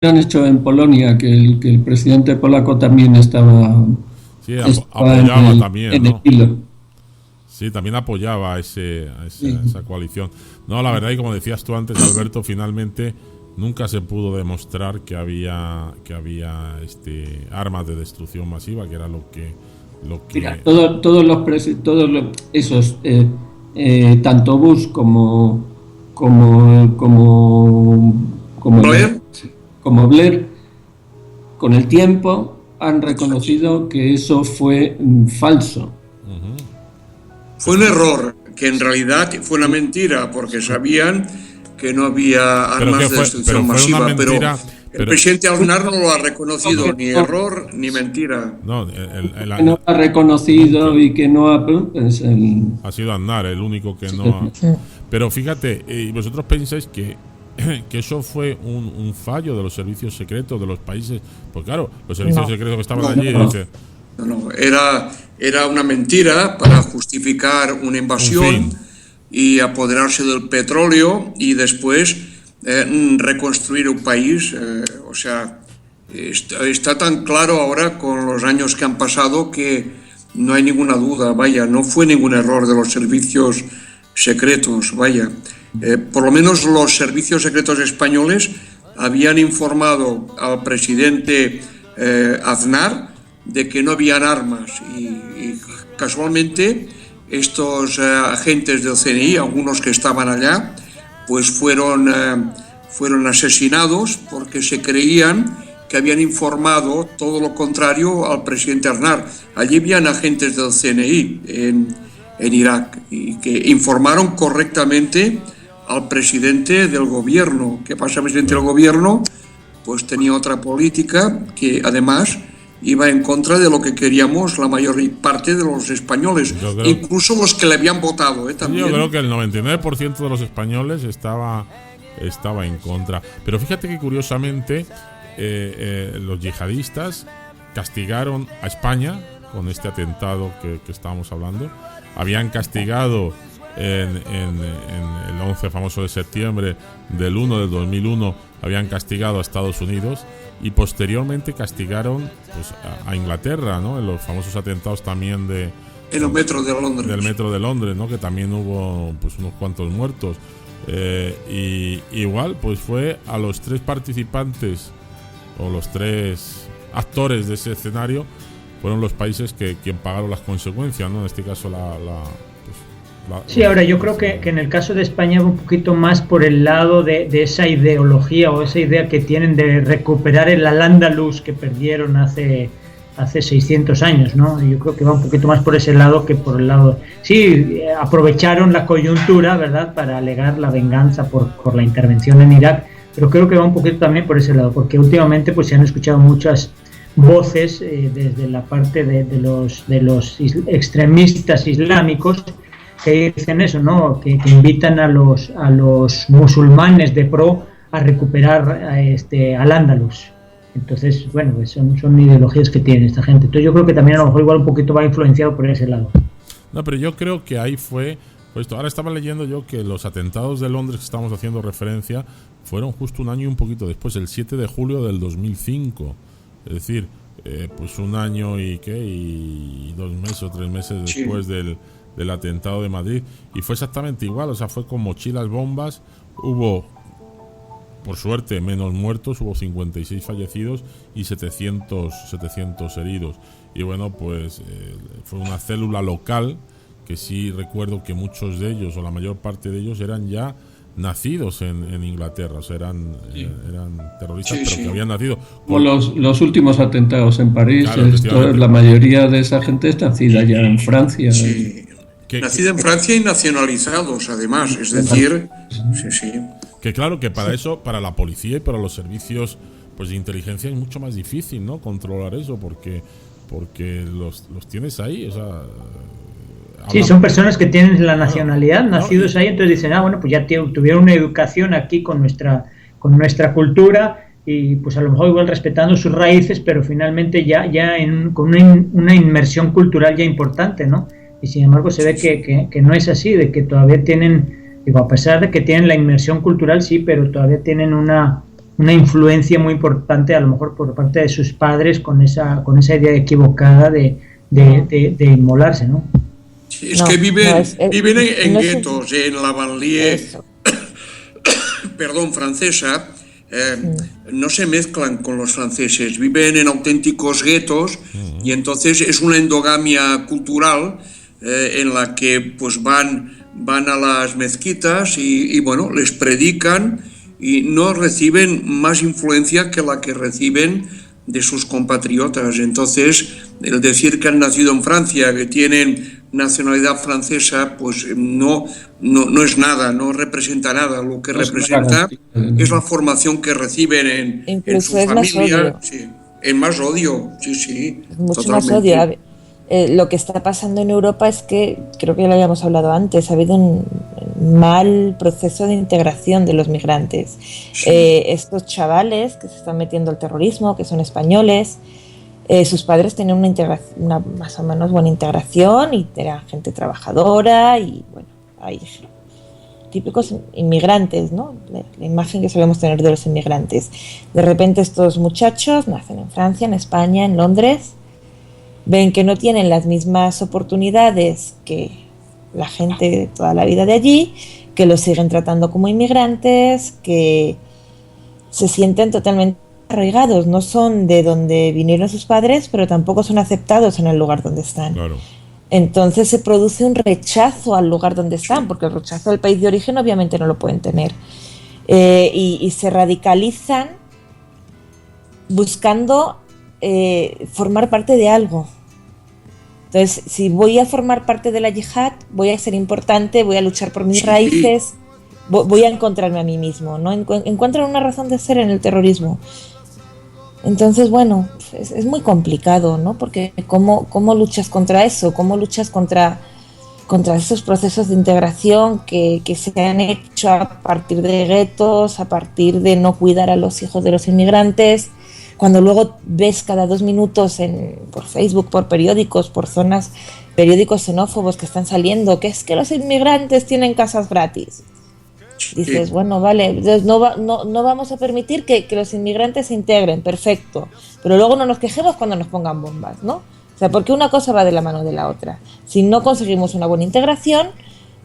han hecho en Polonia, que el presidente polaco también Sí, estaba apoyaba también, en el ¿no? hilo. Sí, también apoyaba Sí. esa coalición. No, la verdad, y como decías tú antes, Alberto, finalmente nunca se pudo demostrar que había armas de destrucción masiva, que era lo Mira, que esos, tanto Bush como, como, como, el- Blair, como Blair, con el tiempo han reconocido que eso fue falso. fue un error, que en realidad fue una mentira, porque sabían que no había pero armas de pero destrucción fue una masiva, pero mentira, el pero presidente Aznar no lo ha Que reconocido, ni no, error ni mentira. no, que no ha nunca reconocido y que no ha... es ha sido Aznar el único que no ha. Pero fíjate, vosotros pensáis que eso fue un fallo de los servicios secretos de los países, pues claro, los servicios secretos que estaban allí, no. dice, No, era una mentira para justificar una un invasión fin. y apoderarse del petróleo y después reconstruir un país. O sea, está tan claro ahora con los años que han pasado que no hay ninguna duda, vaya, no fue ningún error de los servicios secretos, vaya. Por lo menos los servicios secretos españoles habían informado al presidente Aznar de que no habían armas y casualmente estos agentes del CNI, algunos que estaban allá, pues fueron asesinados porque se creían que habían informado todo lo contrario al presidente Aznar. Allí habían agentes del CNI en Irak y que informaron correctamente al presidente del gobierno. ¿Qué pasa? El presidente del gobierno pues tenía otra política que además iba en contra de lo que queríamos la mayor parte de los españoles, incluso los que le habían votado, también. Yo creo que el 99% de los españoles estaba en contra. Pero fíjate que curiosamente los yihadistas castigaron a España con este atentado que estábamos hablando. Habían castigado en el 11 famoso de septiembre del 1 del 2001, habían castigado a Estados Unidos y posteriormente castigaron pues a Inglaterra, ¿no? En los famosos atentados también en el metro de Londres. Del metro de Londres, ¿no? Que también hubo pues unos cuantos muertos. Y igual pues fue a los tres participantes o los tres actores de ese escenario fueron los países quien pagaron las consecuencias, ¿no? En este caso Sí, ahora yo creo que en el caso de España va un poquito más por el lado de esa ideología o esa idea que tienen de recuperar el Al-Ándalus que perdieron hace 600 años, ¿no? Yo creo que va un poquito más por ese lado que por el lado... Sí, aprovecharon la coyuntura, ¿verdad?, para alegar la venganza por la intervención en Irak, pero creo que va un poquito también por ese lado, porque últimamente pues se han escuchado muchas voces desde la parte de los extremistas islámicos que dicen eso, ¿no? Que invitan a los musulmanes de pro a recuperar al Andalus. Entonces, bueno, pues son ideologías que tiene esta gente. Entonces yo creo que también a lo mejor igual un poquito va influenciado por ese lado. No, pero yo creo que ahí fue... Pues ahora estaba leyendo yo que los atentados de Londres que estamos haciendo referencia fueron justo un año y un poquito después, el 7 de julio del 2005. Es decir, pues un año y 2 meses o 3 meses después del atentado de Madrid, y fue exactamente igual, o sea, fue con mochilas bombas, hubo, por suerte, menos muertos, hubo 56 fallecidos y 700 heridos, y bueno, pues fue una célula local, que sí recuerdo que muchos de ellos, o la mayor parte de ellos, eran ya nacidos en Inglaterra, o sea, eran terroristas, pero que habían nacido. Como los últimos atentados en París, Claro, la mayoría de esa gente es nacida ya en Francia. Sí. Nacida en Francia y nacionalizados, además, es decir, sí. Que claro que para eso, para la policía y para los servicios pues de inteligencia es mucho más difícil, ¿no?, controlar eso, porque los tienes ahí, o sea... Sí, son personas que tienen la nacionalidad, nacidos ahí, entonces dicen, bueno, pues ya tuvieron una educación aquí con nuestra cultura y pues a lo mejor igual respetando sus raíces, pero finalmente ya con una inmersión cultural ya importante, ¿no? Y sin embargo se ve que no es así, de que todavía tienen, digo, a pesar de que tienen la inmersión cultural, sí, pero todavía tienen una una influencia muy importante, a lo mejor por parte de sus padres, con esa idea equivocada de inmolarse, ¿no? Es que viven en guetos, en la banlieue, francesa, no se mezclan con los franceses, viven en auténticos guetos y entonces es una endogamia cultural en la que pues van a las mezquitas y bueno, les predican y no reciben más influencia que la que reciben de sus compatriotas. Entonces, el decir que han nacido en Francia, que tienen nacionalidad francesa, pues no es nada, no representa nada. Lo que representa es la formación que reciben en su familia. Sí, es más odio, sí. Mucho totalmente. más odio. Lo que está pasando en Europa es que, creo que ya lo habíamos hablado antes, ha habido un mal proceso de integración de los migrantes. Sí. Estos chavales que se están metiendo al terrorismo, que son españoles, sus padres tenían una más o menos buena integración y eran gente trabajadora y bueno, hay típicos inmigrantes, ¿no? La imagen que solemos tener de los inmigrantes. De repente estos muchachos nacen en Francia, en España, en Londres, ven que no tienen las mismas oportunidades que la gente de toda la vida de allí, que los siguen tratando como inmigrantes, que se sienten totalmente arraigados, no son de donde vinieron sus padres, pero tampoco son aceptados en el lugar donde están. Claro. Entonces se produce un rechazo al lugar donde están, porque el rechazo al país de origen obviamente no lo pueden tener. Y se radicalizan buscando formar parte de algo. Entonces, si voy a formar parte de la yihad, voy a ser importante, voy a luchar por mis raíces, voy a encontrarme a mí mismo, ¿no? Encuentran una razón de ser en el terrorismo. Entonces, bueno, es muy complicado, ¿no? Porque ¿cómo luchas contra eso? ¿Cómo luchas contra esos procesos de integración que se han hecho a partir de guetos, a partir de no cuidar a los hijos de los inmigrantes? Cuando luego ves cada 2 minutos por Facebook, por periódicos, por zonas, periódicos xenófobos que están saliendo, que es que los inmigrantes tienen casas gratis. Dices, bueno, vale, entonces no vamos a permitir que los inmigrantes se integren, perfecto, pero luego no nos quejemos cuando nos pongan bombas, ¿no? O sea, porque una cosa va de la mano de la otra. Si no conseguimos una buena integración,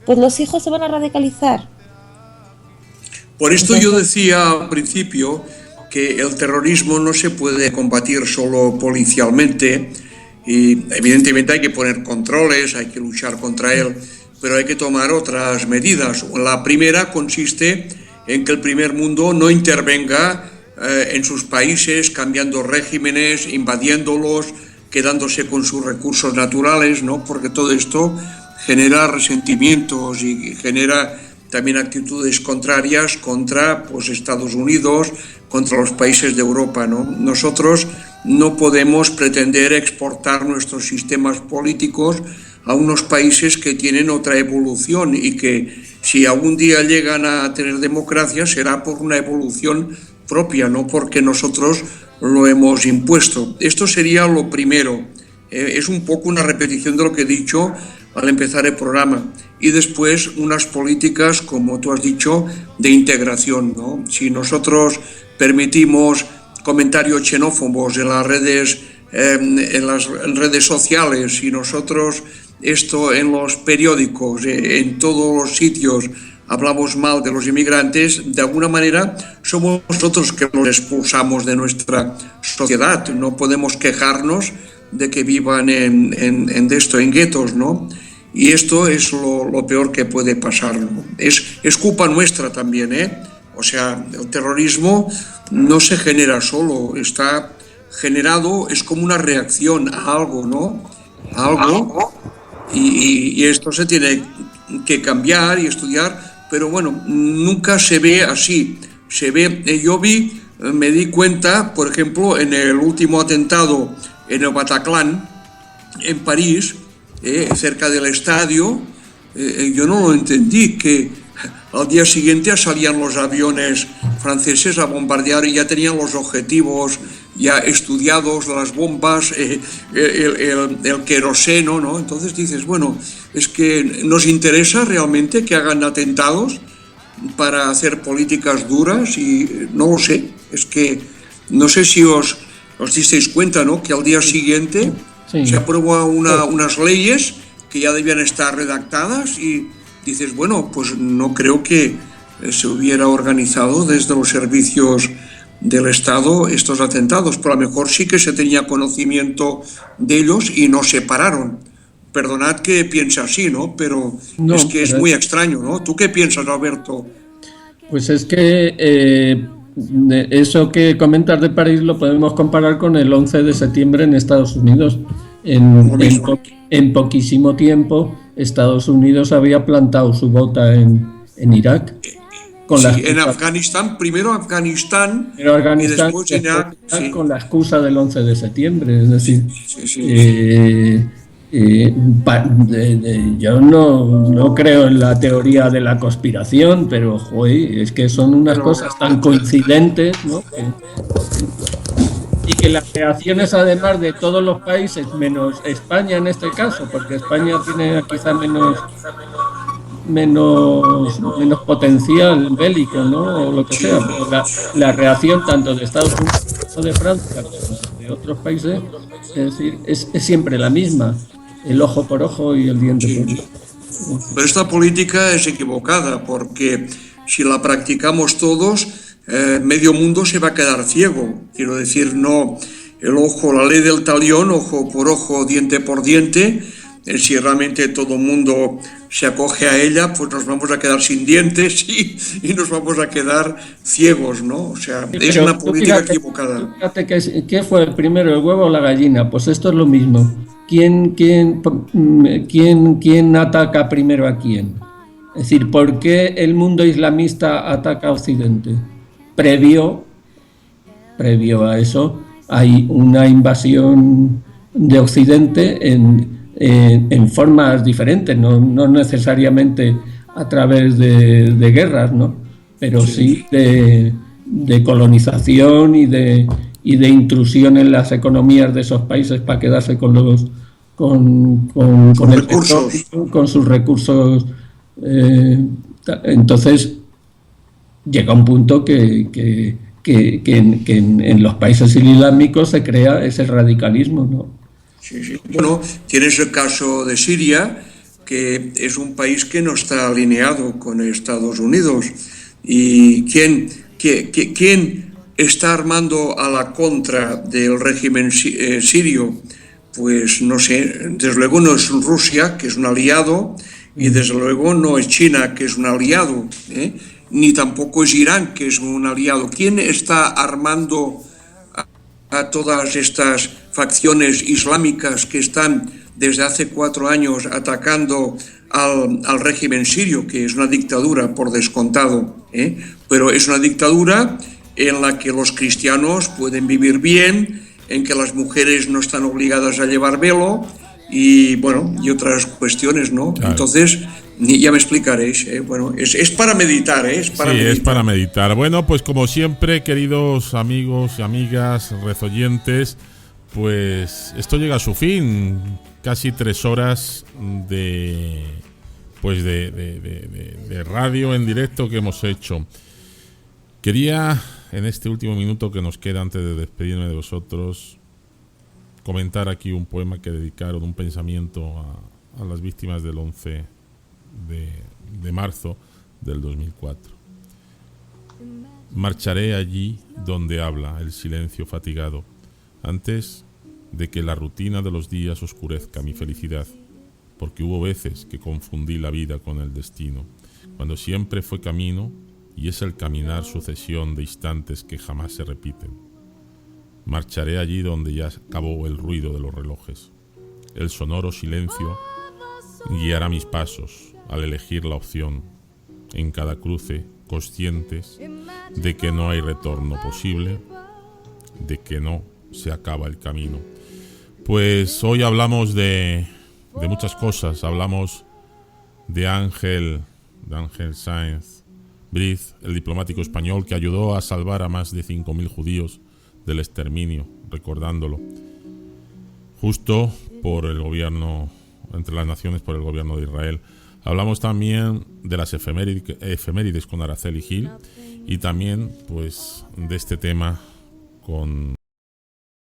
pues los hijos se van a radicalizar. Por esto yo decía al principio que el terrorismo no se puede combatir solo policialmente y evidentemente hay que poner controles, hay que luchar contra él, pero hay que tomar otras medidas. La primera consiste en que el primer mundo no intervenga en sus países, cambiando regímenes, invadiéndolos, quedándose con sus recursos naturales, ¿no? Porque todo esto genera resentimientos y genera también actitudes contrarias contra pues, Estados Unidos, contra los países de Europa, ¿no? Nosotros no podemos pretender exportar nuestros sistemas políticos a unos países que tienen otra evolución y que si algún día llegan a tener democracia será por una evolución propia, no porque nosotros lo hemos impuesto. Esto sería lo primero. Es un poco una repetición de lo que he dicho al empezar el programa. Y después unas políticas, como tú has dicho, de integración, ¿no? Si nosotros permitimos comentarios xenófobos en las redes sociales, si nosotros esto en los periódicos, en todos los sitios hablamos mal de los inmigrantes, de alguna manera somos nosotros que los expulsamos de nuestra sociedad. No podemos quejarnos de que vivan en guetos, ¿no? Y esto es lo peor que puede pasar, ¿no? Es culpa nuestra también, ¿eh? O sea, el terrorismo no se genera solo, está generado, es como una reacción a algo, ¿no? A algo, y esto se tiene que cambiar y estudiar, pero bueno, nunca se ve así. Me di cuenta, por ejemplo, en el último atentado en el Bataclan, en París, cerca del estadio, yo no lo entendí, que al día siguiente salían los aviones franceses a bombardear y ya tenían los objetivos ya estudiados, las bombas, el queroseno, ¿no? Entonces dices, bueno, es que nos interesa realmente que hagan atentados para hacer políticas duras y no lo sé, Es que no sé si os disteis cuenta, ¿no? Que al día siguiente se aprueban unas leyes que ya debían estar redactadas y dices, bueno, pues no creo que se hubiera organizado desde los servicios del Estado estos atentados, pero a lo mejor sí que se tenía conocimiento de ellos y no se pararon. Perdonad que piense así, ¿no? Pero es que es muy extraño, ¿no? ¿Tú qué piensas, Alberto? Pues es que eso que comentas de París lo podemos comparar con el 11 de septiembre en Estados Unidos. En poquísimo tiempo, Estados Unidos había plantado su bota en Irak. En Afganistán, primero Afganistán y después en Irak. Con la excusa del 11 de septiembre, es decir, yo no creo en la teoría de la conspiración, pero es que son unas cosas tan coincidentes, ¿no? Y que las reacciones, además de todos los países, menos España en este caso, porque España tiene quizá menos potencial bélico, ¿no? O lo que sea, pero la reacción tanto de Estados Unidos como de Francia como de otros países, es decir, es siempre la misma, el ojo por ojo y el diente por diente. Pero esta política es equivocada, porque si la practicamos todos, medio mundo se va a quedar ciego. Quiero decir, no, el ojo, la ley del talión, ojo por ojo, diente por diente. Si realmente todo el mundo se acoge a ella, pues nos vamos a quedar sin dientes y nos vamos a quedar ciegos, ¿no? O sea, es una política equivocada. Fíjate ¿qué fue primero, el huevo o la gallina? Pues esto es lo mismo. ¿Quién ataca primero a quién? Es decir, ¿por qué el mundo islamista ataca a Occidente? Previo a eso hay una invasión de Occidente en formas diferentes, no necesariamente a través de guerras, ¿no? Pero sí de colonización y de intrusión en las economías de esos países para quedarse con sus recursos. Entonces llega un punto que en los países islámicos se crea ese radicalismo, ¿no? Sí. Bueno, tienes el caso de Siria, que es un país que no está alineado con Estados Unidos. ¿Y quién está armando a la contra del régimen sirio? Pues no sé, desde luego no es Rusia, que es un aliado, y desde luego no es China, que es un aliado, ni tampoco es Irán, que es un aliado. ¿Quién está armando a todas estas facciones islámicas que están desde hace 4 años atacando al régimen sirio, que es una dictadura por descontado, pero es una dictadura en la que los cristianos pueden vivir bien, en que las mujeres no están obligadas a llevar velo y bueno, y otras cuestiones, ¿no? Claro. Entonces, ya me explicaréis, bueno, es para meditar, es para meditar. Bueno, pues como siempre, queridos amigos y amigas, rezoyentes, pues esto llega a su fin. Casi 3 horas de radio en directo que hemos hecho. Quería, en este último minuto que nos queda antes de despedirme de vosotros, comentar aquí un poema que dedicaron, un pensamiento a las víctimas del 11 de marzo del 2004. Marcharé allí donde habla el silencio fatigado, antes de que la rutina de los días oscurezca mi felicidad, porque hubo veces que confundí la vida con el destino, cuando siempre fue camino y es el caminar sucesión de instantes que jamás se repiten. Marcharé allí donde ya acabó el ruido de los relojes. El sonoro silencio guiará mis pasos al elegir la opción, en cada cruce, conscientes de que no hay retorno posible, de que no se acaba el camino. Pues hoy hablamos de muchas cosas. Hablamos de Ángel Sáenz Briz, el diplomático español que ayudó a salvar a más de 5.000 judíos del exterminio, recordándolo, justo por el gobierno, entre las naciones, por el gobierno de Israel. Hablamos también de las efemérides con Araceli Gil y también pues de este tema con